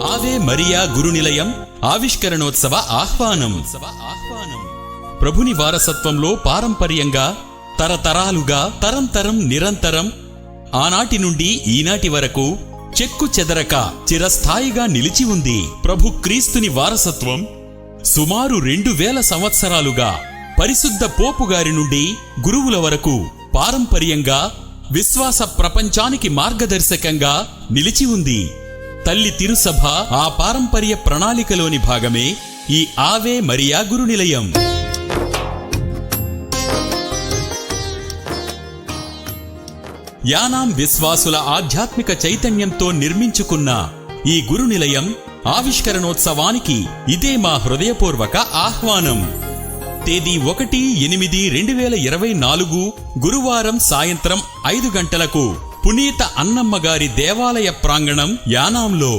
ఆవే మరియా గురునిలయం ఆవిష్కరణోత్సవ ఆహ్వానం. ప్రభుని వారసత్వంలో పారంపర్యంగా తరతరాలుగా తరంతరం నిరంతరం ఆనాటి నుండి ఈనాటి వరకు చెక్కు చెదరక చిరస్థాయిగా నిలిచి ఉంది. ప్రభు క్రీస్తుని వారసత్వం సుమారు 2000 సంవత్సరాలుగా పరిశుద్ధ పోపుగారి నుండి గురువుల వరకు పారంపర్యంగా విశ్వాస ప్రపంచానికి మార్గదర్శకంగా నిలిచి ఉంది. తల్లి తిరుసభ ఆ పారంపర్య ప్రణాళికలోని భాగమే ఈ ఆవే మరియా గురునిలయం. యానాం విశ్వాసుల ఆధ్యాత్మిక చైతన్యంతో నిర్మించుకున్న ఈ గురునిలయం ఆవిష్కరణోత్సవానికి ఇదే మా హృదయపూర్వక ఆహ్వానం. తేదీ 1/8/2024 గురువారం సాయంత్రం 5 గంటలకు పునీత అన్నమ్మగారి దేవాలయ ప్రాంగణం యానాంలో.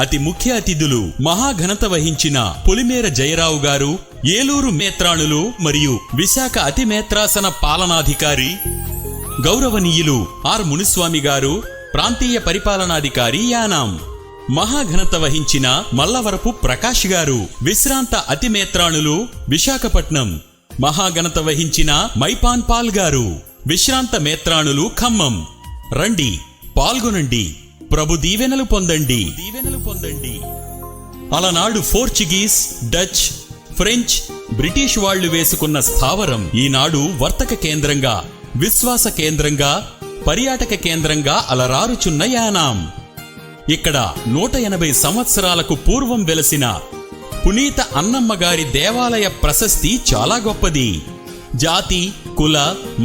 అతి ముఖ్య అతిథులు మహాఘనత వహించిన పొలిమేర జయరావు గారు, ఏలూరు మేత్రాణులు మరియు విశాఖ అతిమేత్రాసన పాలనాధికారి గౌరవనీయులు ఆర్ మునిస్వామి గారు, ప్రాంతీయ పరిపాలనాధికారి యానాం. మహాఘనత వహించిన మల్లవరపు ప్రకాష్ గారు, విశ్రాంత అతిమేత్రాణులు విశాఖపట్నం. మహాఘనత వహించిన మైపాన్ పాల్ గారు, విశ్రాంత మేత్రాణులు ఖమ్మం. రండి, పాల్గొనండి, ప్రభు దీవెనలు పొందండి. అలనాడు పోర్చుగీస్, డచ్, ఫ్రెంచ్, బ్రిటిష్ వాళ్లు వేసుకున్న స్థావరం ఈనాడు వర్తక కేంద్రంగా, విశ్వాస కేంద్రంగా, పర్యాటక కేంద్రంగా అలరారుచున్న యానాం. ఇక్కడ 180 సంవత్సరాలకు పూర్వం వెలసిన పునీత అన్నమ్మగారి దేవాలయ ప్రశస్తి చాలా గొప్పది. జాతి, కుల,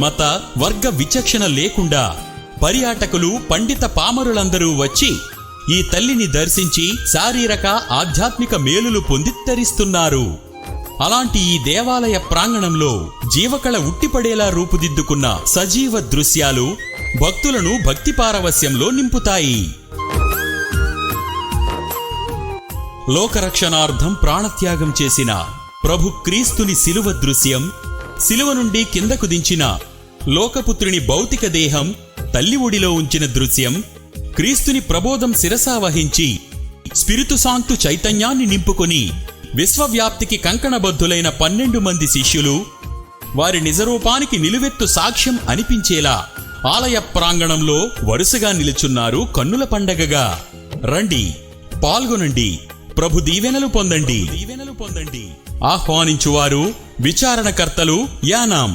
మత, వర్గ విచక్షణ లేకుండా పర్యాటకులు, పండిత పామరులందరూ వచ్చి ఈ తల్లిని దర్శించి శారీరక ఆధ్యాత్మిక మేలులు పొంది తరిస్తున్నారు. అలాంటి ఈ దేవాలయ ప్రాంగణంలో జీవకళ ఉట్టిపడేలా రూపుదిద్దుకున్న సజీవ దృశ్యాలు భక్తులను భక్తి పారవస్యంలో నింపుతాయి. లోకరక్షణార్థం ప్రాణత్యాగం చేసిన ప్రభు క్రీస్తుని శిలువ దృశ్యం, శిలువ నుండి కిందకు దించిన లోకపుత్రుని భౌతిక దేహం తల్లి ఒడిలో ఉంచిన దృశ్యం, క్రీస్తుని ప్రబోధం శిరసా వహించి స్పిరితు సాంక్తు చైతన్యాన్ని నింపుకొని విశ్వవ్యాప్తికి కంకణబద్ధులైన 12 మంది శిష్యులు వారి నిజరూపానికి నిలువెత్తు సాక్ష్యం అనిపించేలా ఆలయ ప్రాంగణంలో వరుసగా నిలుచున్నారు కన్నుల పండగగా. రండి, పాల్గొనండి, ప్రభు దీవెనలు పొందండి. ఆహ్వానించువారు విచారణకర్తలు యానాం.